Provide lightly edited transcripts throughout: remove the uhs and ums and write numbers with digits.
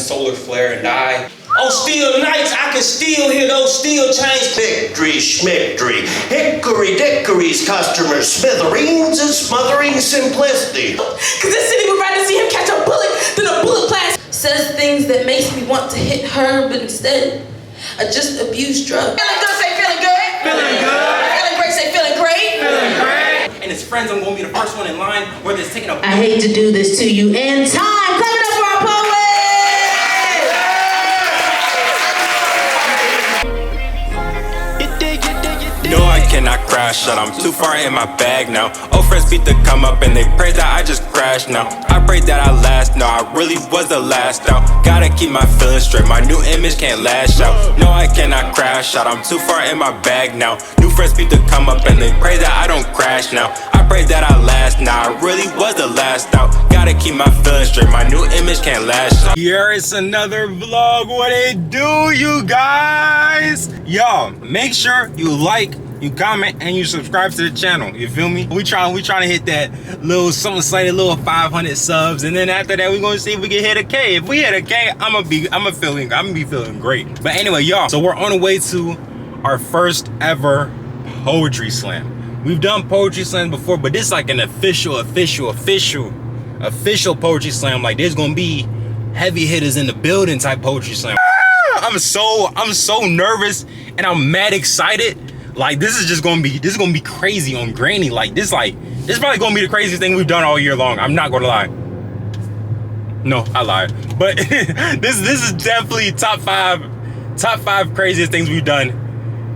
solar flare and die. On still nights, I can still hear those steel chains. Victory, schmictory, hickory dickory's customers, smithereens and smothering simplicity. Cause this city would rather see him catch a bullet than a bullet blast. Says things that makes me want to hit her, but instead, I just abuse drugs. Feeling good, say feeling good. Feeling good. Feeling great, say feeling great. Feeling great. And his friends, I'm gonna be the first one in line, whether it's taking a... I hate to do this to you in time. Clap it up for our poet. No, I cannot crash out. I'm too far in my bag now. Old friends beat the come up and they pray that I just crash now. I pray that I last. No, I really was the last out. Gotta keep my feelings straight. My new image can't lash out. No, I cannot crash out. I'm too far in my bag now. New friends beat the come up and they pray that I don't crash now. I pray that I last. Now I really was the last out. Gotta keep my feelings straight. My new image can't lash out. Here is another vlog. What it do, you guys? Y'all, make sure you like, you comment, and you subscribe to the channel. You feel me? We trying to hit that little something slightly little 500 subs, and then after that we're gonna see if we can hit a K. If we hit a K, I'm gonna be feeling great. But anyway, y'all, so we're on the way to our first ever poetry slam. We've done poetry slams before, but this is like an official poetry slam. Like there's gonna be heavy hitters in the building type poetry slam. I'm so nervous and I'm mad excited. Like this is gonna be crazy on Granny. Like this probably gonna be the craziest thing we've done all year long. I'm not gonna lie. No, I lied. But this is definitely top five craziest things we've done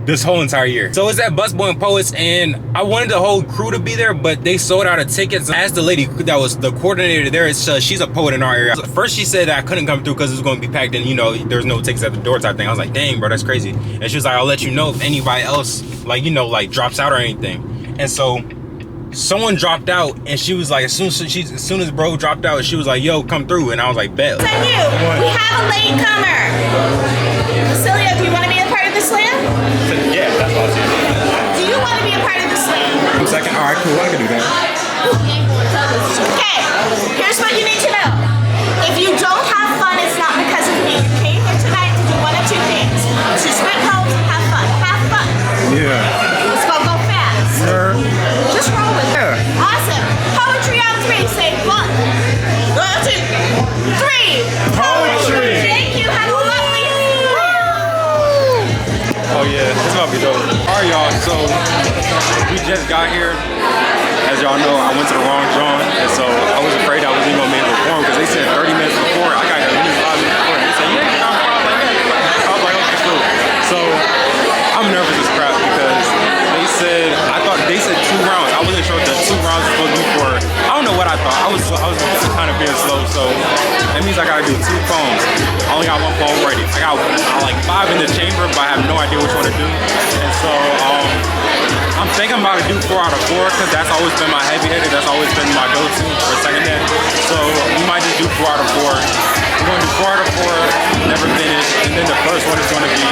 this whole entire year. So it's at Busboy and Poets, and I wanted the whole crew to be there, but they sold out of tickets. I asked the lady that was the coordinator there, she's a poet in our area. First she said that I couldn't come through because it was going to be packed and, you know, there's no tickets at the door type thing. I was like, dang, bro, that's crazy. And she was like, I'll let you know if anybody else, like, you know, like drops out or anything. And so someone dropped out, and she was like, as soon as bro dropped out, she was like, yo, come through. And I was like, bet. We have a late comer. Celia, do you want to be a part of the slam? Yeah, that's what I was saying. Do you want to be a part of the slam? I'm second. All right, cool. I can do that. Okay, here's what you need to know. If you don't have fun, it's not because of me. You came here tonight to do one of two things. To spit poems and have fun. Have fun. Yeah. Let's go fast. Sure. Just roll with it. Yeah. Awesome. Poetry on three. Say 1, 2, 3. Poetry. Thank you. Have a lovely. Oh yeah, it's about to be dope. All right, y'all. So we just got here. As y'all know, I went to the wrong drawing, and so I was afraid I wasn't gonna be able to perform because they said 30 minutes before. I got here at least 5 minutes before. They said, yeah, you got a problem like that. I was like, okay, cool. So I'm nervous as crap because they said 2 rounds. I wasn't sure what the 2 rounds was supposed to be for. I don't know what I thought. I was kind of being slow, so that means I gotta do 2 poems. I only got 1 poem ready. I got like 5 in the chamber, but I have no idea which one to do. And so I'm thinking about to do 4 out of 4 because that's always been my heavy hitter. That's always been my go-to for second head. So we might just do 4 out of 4. We're gonna do 4 out of 4, never finish, and then the first one is gonna be,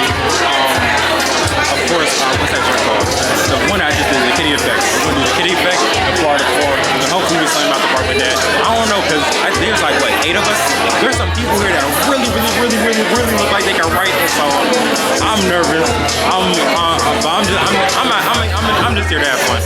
of course, what's that joint called? The one I just did, the kitty effect. We're gonna do the kitty effect, the 4 out of 4, and then hopefully we slam out the park with that. I don't know because there's like what, 8 of us. There's some people here that really look like they can write, and so I'm nervous. I'm just here to have fun.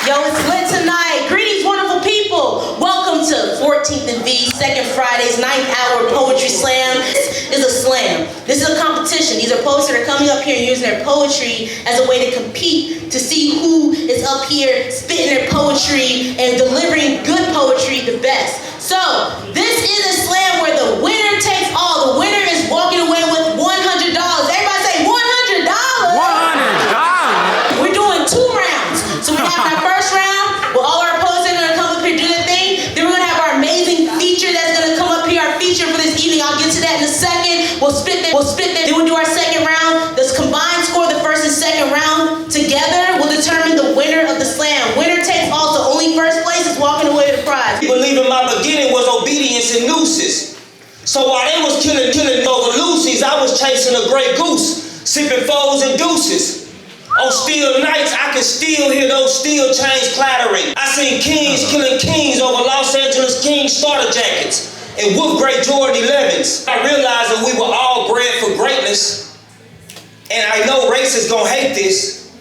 Yo, it's lit tonight. Greetings, wonderful people. Welcome to 14th and V, second Friday's 9th hour poetry slam. This is a slam. This is a competition. These are poets that are coming up here and using their poetry as a way to compete, to see who is up here spitting their poetry and delivering good poetry the best. So, this is a slam where the winner takes all. The winner is walking away with $100. Everybody say $100. $100. We're doing 2 rounds. So we have our first round where all our poets are going to come up here and do their thing. Then we're going to have our amazing feature that's going to come up here, our feature for this evening. I'll get to that in a second. We'll spit that. Then we'll do our second round. This combined score, the first and second round together will determine the winner of the slam. Winner takes all, so only first place is walking away with the prize. Believing my beginning was obedience and nooses. So while they was killing over Lucy's, I was chasing a gray goose, sipping foes and deuces. On still nights, I can still hear those steel chains clattering. I seen kings killing kings over Los Angeles Kings starter jackets and Wolf Gray Jordan 11s. I realized that we were all bred for greatness. And I know racists gonna hate this,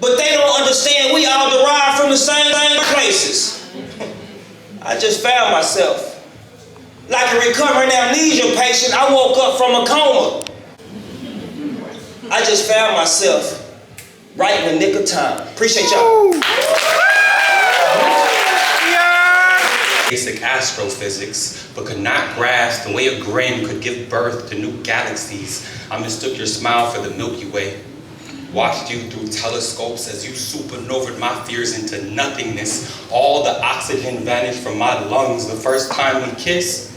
but they don't understand we all derive from the same places. I just found myself. Like a recovering amnesia patient, I woke up from a coma. I just found myself right in the nick of time. Appreciate y'all. Basic astrophysics, but could not grasp the way a grin could give birth to new galaxies. I mistook your smile for the Milky Way. Watched you through telescopes as you supernovaed my fears into nothingness. All the oxygen vanished from my lungs the first time we kissed.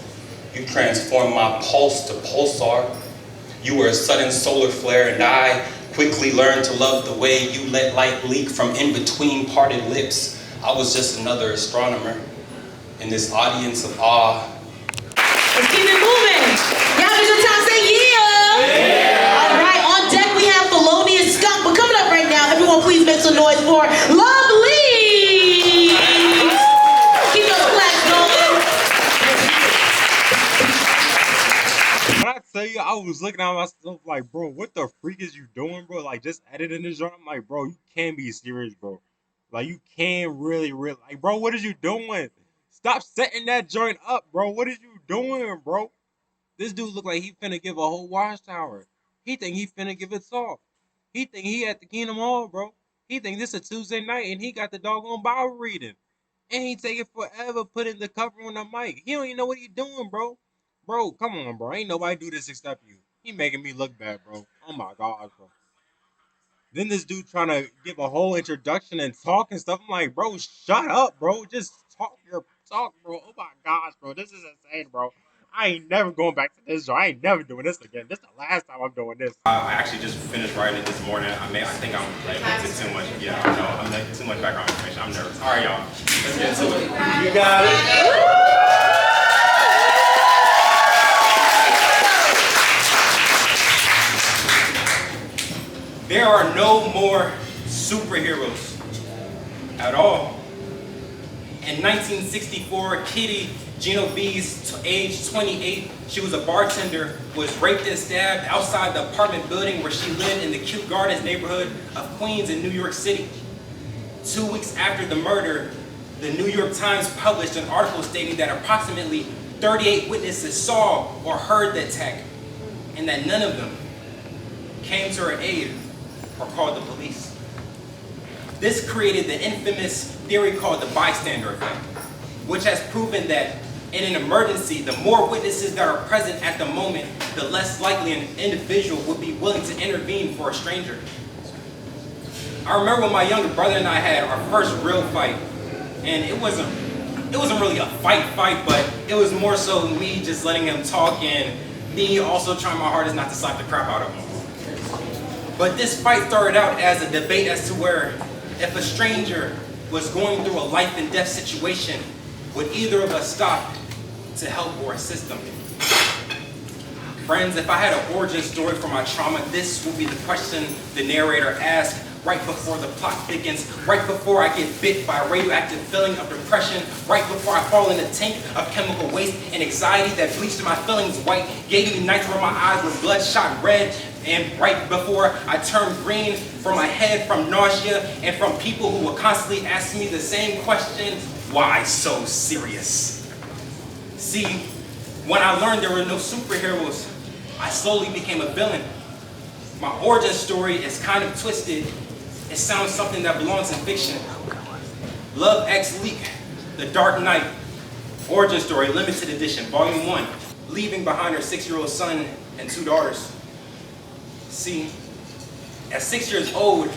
You transformed my pulse to pulsar. You were a sudden solar flare, and I quickly learned to love the way you let light leak from in between parted lips. I was just another astronomer in this audience of awe. Let's keep it moving. Y'all have a good time, say yeah. All right, on deck we have Felonious Skunk, but coming up right now, everyone please make some noise for Lovely. Keep those flags going. When I tell you, I was looking at myself like, bro, what the freak is you doing, bro? Like, just editing this joint. I'm like, bro, you can't be serious, bro. Like, you can't really, like, bro, what is you doing? Stop setting that joint up, bro. What is you doing, bro? This dude look like he finna give a whole watchtower. He think he finna give it soft. He think he at the Kingdom Hall, bro. He think this a Tuesday night and he got the doggone Bible reading. And he taking forever putting the cover on the mic. He don't even know what he doing, bro. Bro, come on, bro. Ain't nobody do this except you. He making me look bad, bro. Oh my God, bro. Then this dude trying to give a whole introduction and talk and stuff. I'm like, bro, shut up, bro. Just talk your talk, bro. Oh my gosh, bro. This is insane, bro. I ain't never going back to this joint. I ain't never doing this again. This is the last time I'm doing this. I actually just finished writing it this morning. I think I'm like into too much. Yeah, I know. I'm like too much background information. I'm nervous. All right, y'all. Let's get into it. You got it. There are no more superheroes at all. In 1964, Kitty Genovese, age 28, she was a bartender, was raped and stabbed outside the apartment building where she lived in the Kew Gardens neighborhood of Queens in New York City. 2 weeks after the murder, the New York Times published an article stating that approximately 38 witnesses saw or heard the attack, and that none of them came to her aid or called the police. This created the infamous theory called the bystander effect, which has proven that in an emergency, the more witnesses that are present at the moment, the less likely an individual would be willing to intervene for a stranger. I remember when my younger brother and I had our first real fight, and it wasn't really a fight, but it was more so me just letting him talk and me also trying my hardest not to slap the crap out of him. But this fight started out as a debate as to where if a stranger was going through a life and death situation, would either of us stop to help or assist them? Friends, if I had an origin story for my trauma, this will be the question the narrator asked right before the plot thickens, right before I get bit by a radioactive feeling of depression, right before I fall in a tank of chemical waste and anxiety that bleached my feelings white, gave me nights where my eyes were bloodshot red, and right before I turned green from my head from nausea and from people who were constantly asking me the same question, why so serious? See, when I learned there were no superheroes, I slowly became a villain. My origin story is kind of twisted. It sounds something that belongs in fiction. Love X Leak, The Dark Knight, origin story, limited edition, volume 1, leaving behind her 6-year-old son and 2 daughters. See, at 6 years old,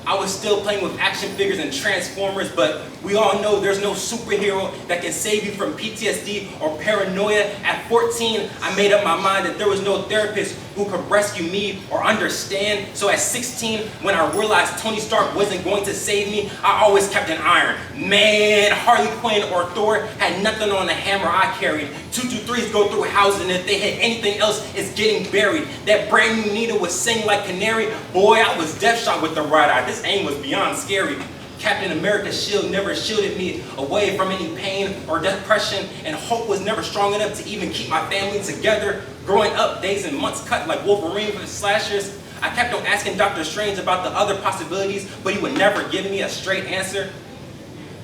I was still playing with action figures and Transformers, but we all know there's no superhero that can save you from PTSD or paranoia. At 14, I made up my mind that there was no therapist who could rescue me or understand. So at 16, when I realized Tony Stark wasn't going to save me, I always kept an iron. Man, Harley Quinn or Thor had nothing on the hammer I carried. 223s go through houses, and if they hit anything else, it's getting buried. That brand new Nina was singing like Canary. Boy, I was death shot with the right eye. This aim was beyond scary. Captain America's shield never shielded me away from any pain or depression, and hope was never strong enough to even keep my family together. Growing up, days and months cut like Wolverine with slashers. I kept on asking Dr. Strange about the other possibilities, but he would never give me a straight answer.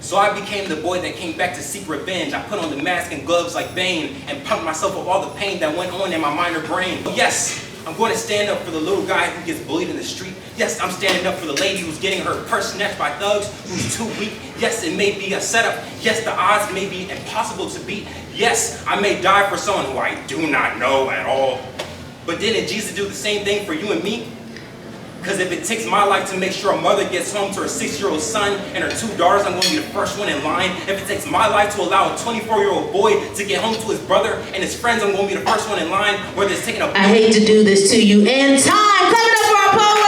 So I became the boy that came back to seek revenge. I put on the mask and gloves like Bane and pumped myself with all the pain that went on in my mind or brain. Yes, I'm going to stand up for the little guy who gets bullied in the street. Yes, I'm standing up for the lady who's getting her purse snatched by thugs, who's too weak. Yes, it may be a setup. Yes, the odds may be impossible to beat. Yes, I may die for someone who I do not know at all. But didn't Jesus do the same thing for you and me? Because if it takes my life to make sure a mother gets home to her 6-year-old son and her 2 daughters, I'm going to be the first one in line. If it takes my life to allow a 24-year-old boy to get home to his brother and his friends, I'm going to be the first one in line, whether it's taking a... I hate to do this to you. And time, clap it up for our poet!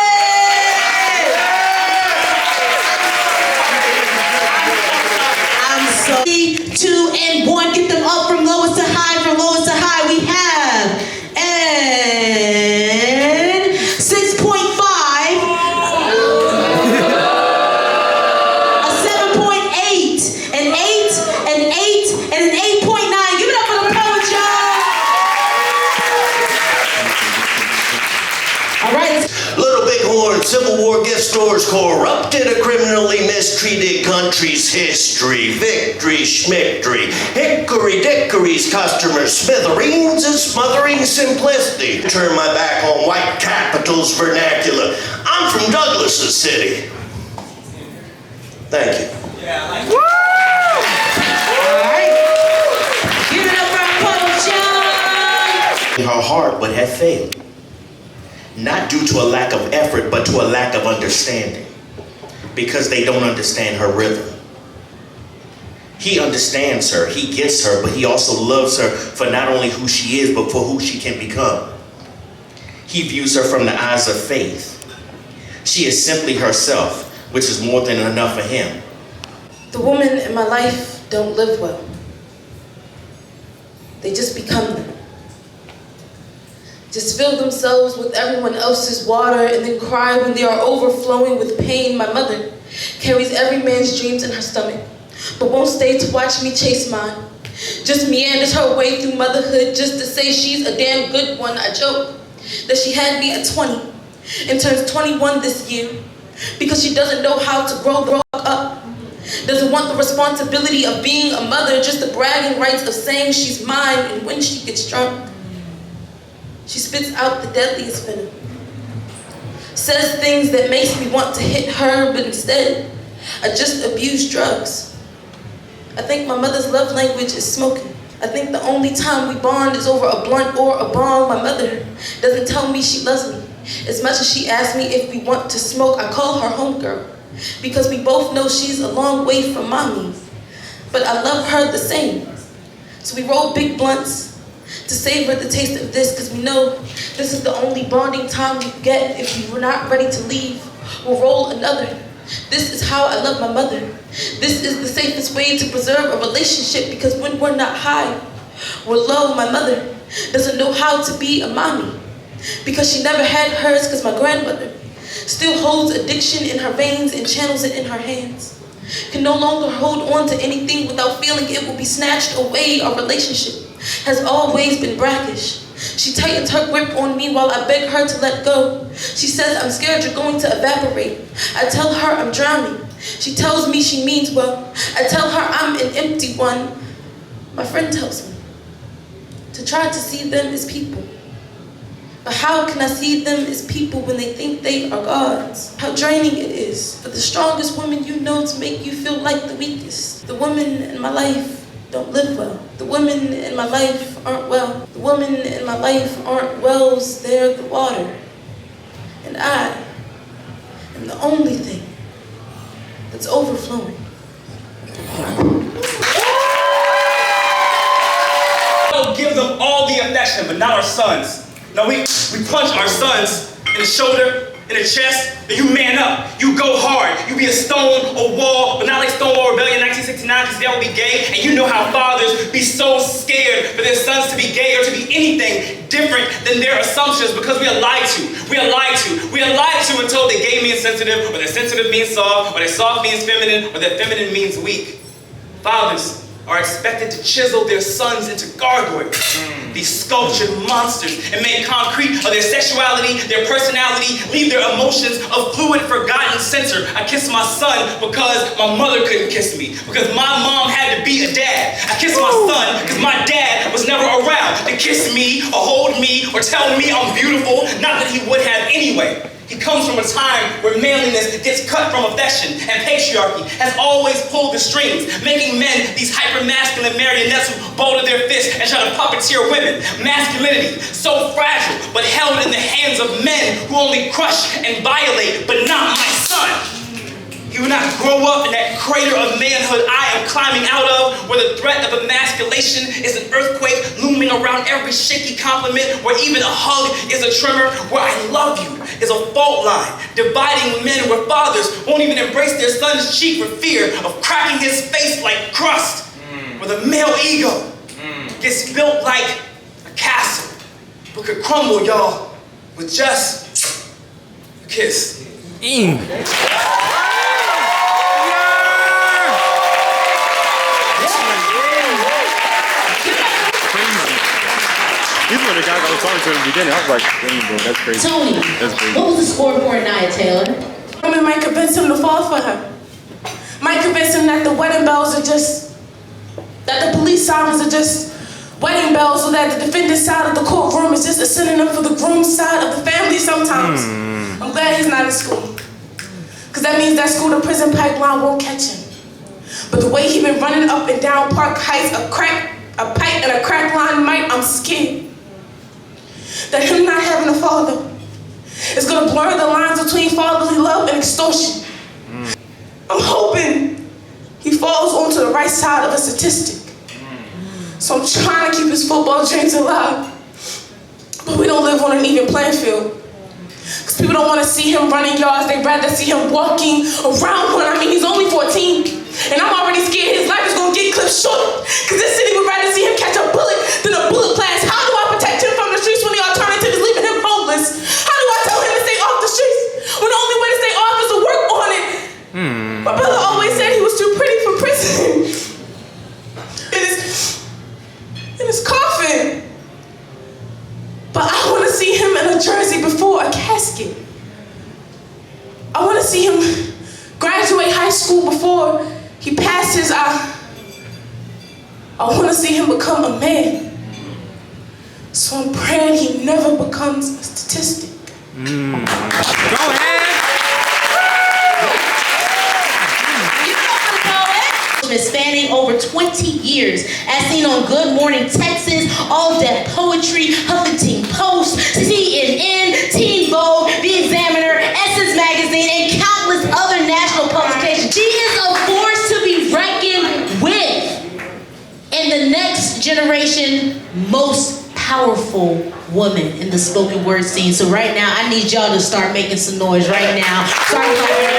I'm sorry. 2 and 1, get them up from lowest to high, from lowest to high. We have and 6.5, a 7.8, an 8, an 8, and an 8.9. Give it up for the poets, y'all. All right. Little Bighorn, Civil War gift stores corrupted a criminally mistreated country's history. Victory, schmictory, hickory dickory's customers, smithereens and smothering simplicity. Turn my back on white capital's vernacular. I'm from Douglas's city. Thank you. Woo! All right. Give it up for our poets, y'all. Her heart would have failed. Not due to a lack of effort, but to a lack of understanding. Because they don't understand her rhythm. He understands her, he gets her, but he also loves her for not only who she is, but for who she can become. He views her from the eyes of faith. She is simply herself, which is more than enough for him. The women in my life don't live well. They just become them. Just fill themselves with everyone else's water and then cry when they are overflowing with pain. My mother carries every man's dreams in her stomach, but won't stay to watch me chase mine. Just meanders her way through motherhood just to say she's a damn good one. I joke that she had me at 20 and turns 21 this year because she doesn't know how to grow up. Doesn't want the responsibility of being a mother, just the bragging rights of saying she's mine. And when she gets drunk, she spits out the deadliest venom. Says things that makes me want to hit her, but instead, I just abuse drugs. I think my mother's love language is smoking. I think the only time we bond is over a blunt or a bong. My mother doesn't tell me she loves me. As much as she asks me if we want to smoke, I call her homegirl, because we both know she's a long way from mommy. But I love her the same. So we roll big blunts to savor the taste of this, because we know this is the only bonding time we get. If we're not ready to leave, we'll roll another. This is how I love my mother. This is the safest way to preserve a relationship, because when we're not high, we're low. My mother doesn't know how to be a mommy, because she never had hers, because my grandmother still holds addiction in her veins and channels it in her hands. Can no longer hold on to anything without feeling it will be snatched away. Our relationship has always been brackish. She tightens her grip on me while I beg her to let go. She says I'm scared you're going to evaporate. I tell her I'm drowning. She tells me she means well. I tell her I'm an empty one. My friend tells me to try to see them as people. But how can I see them as people when they think they are gods? How draining it is for the strongest woman you know to make you feel like the weakest. The women in my life don't live well. The women in my life aren't well. The women in my life aren't wells, they're the water. And I am the only thing that's overflowing. Give them all the affection, but not our sons. No, we punch our sons in the shoulder, in the chest, then you man up. You go hard. You be a Stonewall wall, but not like Stonewall Rebellion 1969, because they'll be gay. And you know how fathers be so scared for their sons to be gay or to be anything different than their assumptions, because we are lied to. We are lied to. We are lied to and told that gay means sensitive, or that sensitive means soft, or that soft means feminine, or that feminine means weak. Fathers are expected to chisel their sons into gargoyles, these sculptured monsters, and make concrete of their sexuality, their personality, leave their emotions a fluid, forgotten center. I kiss my son because my mother couldn't kiss me, because my mom had to be a dad. I kiss my son because my dad was never around to kiss me or hold me or tell me I'm beautiful, not that he would have anyway. He comes from a time where manliness gets cut from affection, and patriarchy has always pulled the strings, making men these hyper-masculine marionettes who boulder their fists and try to puppeteer women. Masculinity, so fragile, but held in the hands of men who only crush and violate, but not my son. He will not grow up in that crater of manhood I am climbing out of, where the threat of emasculation is an earthquake looming around every shaky compliment, where even a hug is a tremor, where I love you is a fault line, dividing men, where fathers won't even embrace their son's cheek for fear of cracking his face like crust, where the male ego gets built like a castle, but could crumble, y'all, with just a kiss. These were the guys I was talking to in the beginning. I was like, dang, bro, that's crazy. Tony, That's crazy. what was the score for Nia Taylor? Women might convince him to fall for her. Might convince him that the wedding bells are just, that the police sirens are just wedding bells, so that the defendant's side of the courtroom is just a synonym for the groom's side of the family sometimes. I'm glad he's not in school, because that means that school to prison pipeline won't catch him. But the way he been running up and down Park Heights, a pipe and a crack line might, I'm scared that him not having a father is gonna blur the lines between fatherly love and extortion. I'm hoping he falls onto the right side of a statistic. So I'm trying to keep his football dreams alive. But we don't live on an even playing field. Because people don't want to see him running yards, they'd rather see him walking around one. I mean, he's only 14. And I'm already scared his life is gonna get clipped short. Because this city would rather see him catch a bullet than a bullet blast. How do I protect him from the streets when the alternative is leaving him homeless? How do I tell him to stay off the streets when the only way to stay off is to work on it? My brother always said he was too pretty for prison. In his coffin. But I want to see him in a jersey before a casket. I want to see him graduate high school before he passes. I want to see him become a man. So I'm praying he never becomes a statistic. Go ahead. Spanning over 20 years, as seen on Good Morning Texas, All Deaf Poetry, Huffington Post, CNN, Teen Vogue, The Examiner, Essence Magazine, and countless other national publications. She is a force to be reckoned with, and the next generation most powerful woman in the spoken word scene. So right now, I need y'all to start making some noise right now. Start clapping.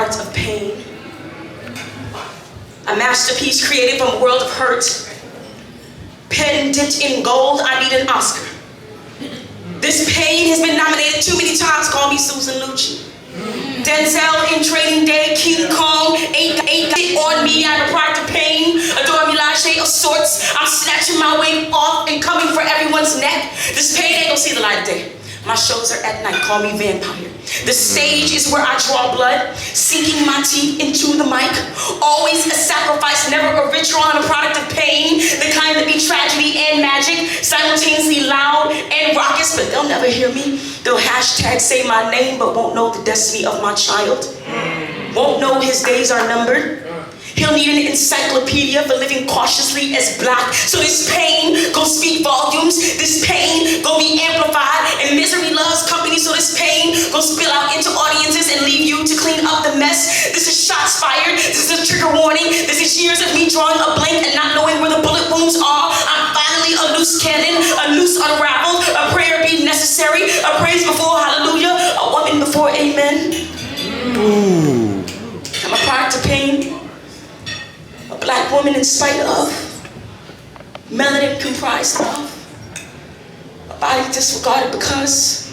Of pain, a masterpiece created from a world of hurt, pen dipped in gold. I need an Oscar. This pain has been nominated too many times. Call me Susan Lucci. Denzel in Training Day, King Kong, ain't on me. I'm a product of pain, adore Milaje of sorts. I'm snatching my wig off and coming for everyone's neck. This pain ain't gonna see the light of day. My shows are at night, call me vampire. The stage is where I draw blood, sinking my teeth into the mic. Always a sacrifice, never a ritual. I'm a product of pain, the kind that be tragedy and magic, simultaneously loud and raucous, but they'll never hear me. They'll hashtag say my name, but won't know the destiny of my child. Won't know his days are numbered. He'll need an encyclopedia for living cautiously as black. So this pain gon' speak volumes. This pain gon' be amplified. And misery loves company, so this pain gon' spill out into audiences and leave you to clean up the mess. This is shots fired. This is a trigger warning. This is years of me drawing a blank and not knowing where the bullet wounds are. I'm finally a loose cannon, a noose unraveled. A prayer be necessary. A praise before hallelujah. A woman before amen. Ooh. I'm a product of pain. A black woman in spite of, melanin comprised of, a body disregarded because,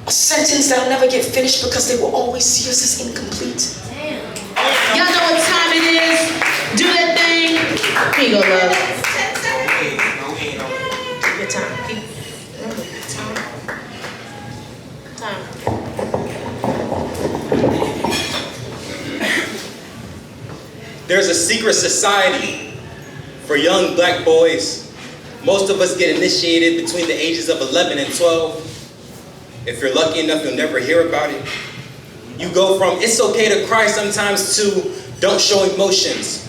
a sentence that'll never get finished because they will always see us as incomplete. Y'all know what time it is. Do that thing. Here you go, love. Take your time. Time. There's a secret society for young black boys. Most of us get initiated between the ages of 11 and 12. If you're lucky enough, you'll never hear about it. You go from it's okay to cry sometimes to don't show emotions.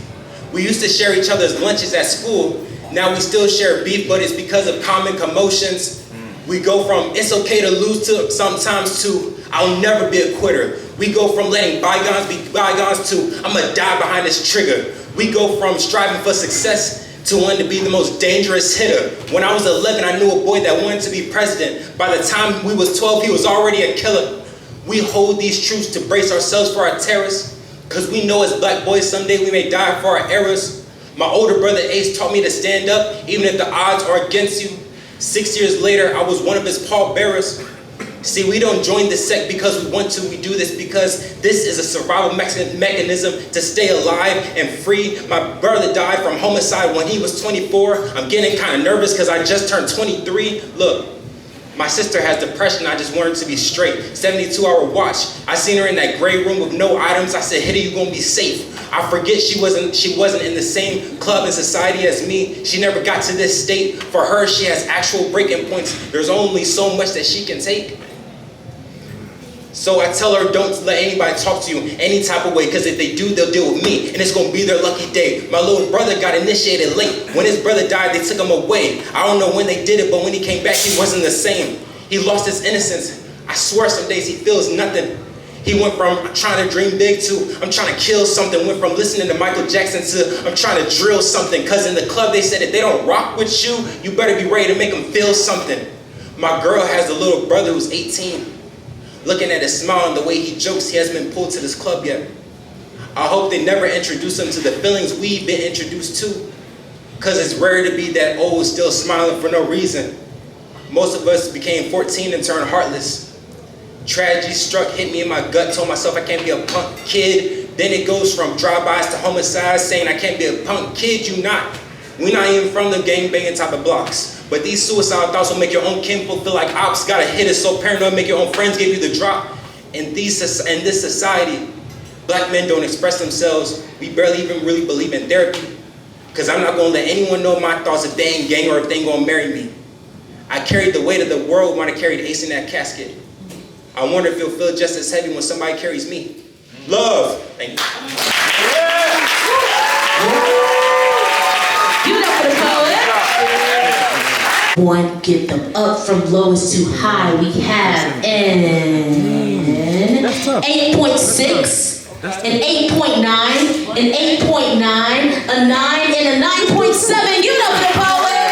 We used to share each other's lunches at school. Now we still share beef, but it's because of common commotions. We go from it's okay to lose to sometimes to I'll never be a quitter. We go from letting bygones be bygones to I'm gonna die behind this trigger. We go from striving for success to wanting to be the most dangerous hitter. When I was 11, I knew a boy that wanted to be president. By the time we was 12, he was already a killer. We hold these truths to brace ourselves for our terrors, because we know as black boys someday we may die for our errors. My older brother Ace taught me to stand up even if the odds are against you. 6 years later, I was one of his pallbearers. See, we don't join the sect because we want to. We do this because this is a survival mechanism to stay alive and free. My brother died from homicide when he was 24. I'm getting kind of nervous because I just turned 23. Look, my sister has depression. I just want her to be straight. 72-hour watch. I seen her in that gray room with no items. I said, Hitty, you gonna be safe. I forget she wasn't in the same club and society as me. She never got to this state. For her, she has actual breaking points. There's only so much that she can take. So I tell her, don't let anybody talk to you any type of way, because if they do, they'll deal with me, and it's gonna be their lucky day. My little brother got initiated late. When his brother died, they took him away. I don't know when they did it, but when he came back, he wasn't the same. He lost his innocence. I swear some days he feels nothing. He went from trying to dream big to I'm trying to kill something, went from listening to Michael Jackson to I'm trying to drill something, because in the club they said if they don't rock with you, you better be ready to make them feel something. My girl has a little brother who's 18. Looking at his smile and the way he jokes, he hasn't been pulled to this club yet. I hope they never introduce him to the feelings we've been introduced to, because it's rare to be that old still smiling for no reason. Most of us became 14 and turned heartless. Tragedy struck, hit me in my gut, told myself I can't be a punk kid. Then it goes from drive-bys to homicides, saying I can't be a punk kid, you not. We're not even from the gang-banging type of blocks. But these suicidal thoughts will make your own kinfolk feel like ops. Gotta hit it so paranoid, make your own friends give you the drop. In this society, black men don't express themselves. We barely even really believe in therapy. Because I'm not gonna let anyone know my thoughts if they ain't gang or if they ain't gonna marry me. I carried the weight of the world when I carried Ace in that casket. I wonder if it'll feel just as heavy when somebody carries me. Love. Thank you. Give it up for the poet. One, get them up from lowest to high. We have an 8.6, an 8.9, an 8.9, a 9, and a 9.7. Give it up for the poet.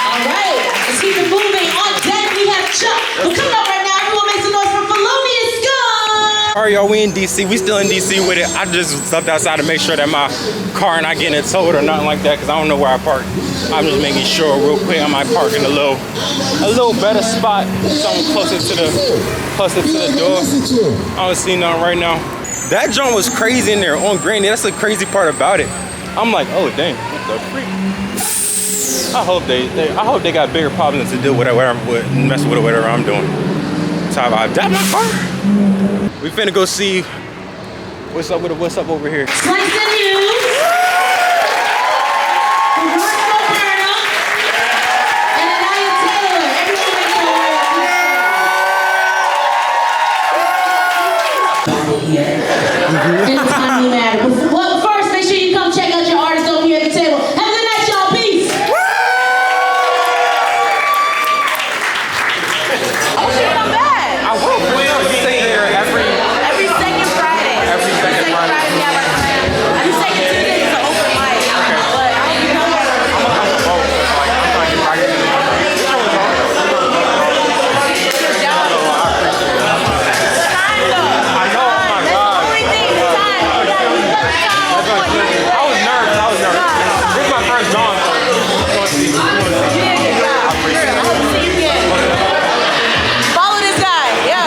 All right, let's keep it moving. On deck, we have Chuck. We're coming up right now. Everyone makes a noise for Felonious Scum. All right, y'all, we in DC. We still in DC with it. I just stepped outside to make sure that my car not getting it towed or nothing like that, because I don't know where I park. I'm just making sure real quick I might park in a little better spot, something closer to the door. I don't see nothing right now. That joint was crazy in there on Granny. That's the crazy part about it. I'm like, oh dang, what the freak? I hope they got bigger problems to deal with messing with whatever I'm doing. So I that my car. We finna go see what's up over here. Slice the news. And Anaya Taylor. Everyone make John. So you want to see? I appreciate it. Follow this guy, yo.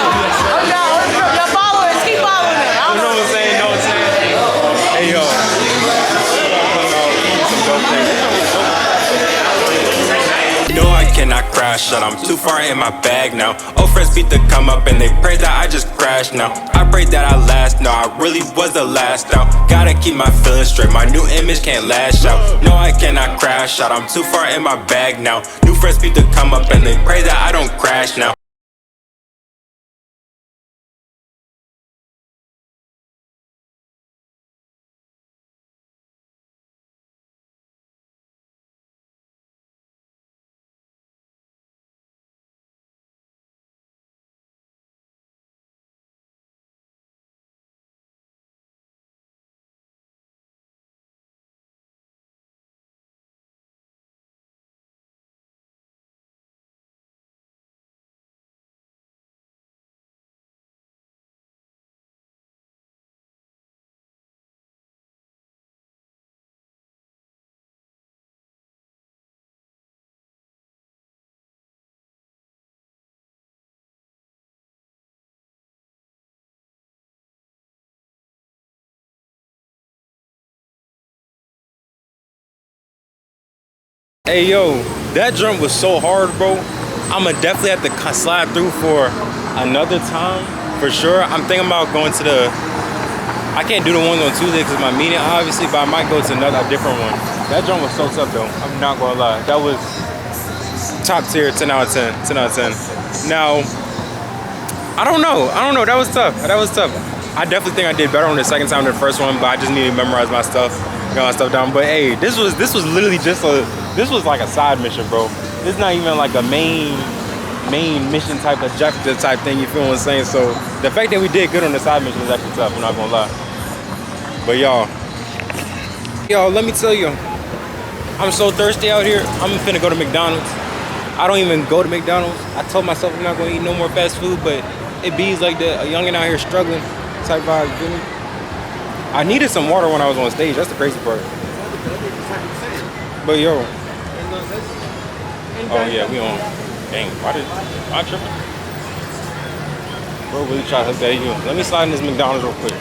Your followers, keep following him. You know what I'm saying? Know what I'm saying? Hey, yo. Some dope things. No, I cannot crash out. I'm too far in my bag now. Old friends beat the come up and they pray that I just crash now. I pray that I last. No, I really was the last out. Gotta keep my feelings straight. My new image can't lash out. No, I cannot crash out. I'm too far in my bag now. New friends beat the come up and they pray that I don't crash now. Hey yo, that jump was so hard, bro. I'ma definitely have to slide through for another time, for sure. I'm thinking about going to I can't do the one on Tuesday because my meeting, obviously, but I might go to a different one. That jump was so tough, though. I'm not gonna lie. That was top tier, 10 out of 10, 10 out of 10. Now, I don't know. That was tough. I definitely think I did better on the second time than the first one, but I just needed to memorize my stuff, get my stuff down. But hey, this was literally just this was like a side mission, bro. This is not even like a main mission type objective type thing, you feel what I'm saying? So the fact that we did good on the side mission is actually tough, I'm not gonna lie. But y'all, let me tell you, I'm so thirsty out here. I'm finna go to McDonald's. I don't even go to McDonald's. I told myself I'm not gonna eat no more fast food, but it bees like that, a youngin' out here struggling type vibe, you feel me? I needed some water when I was on stage, that's the crazy part. But yo, oh yeah, we on. Dang, why tripping? Bro, really try to hook that you. Let me slide in this McDonald's real quick.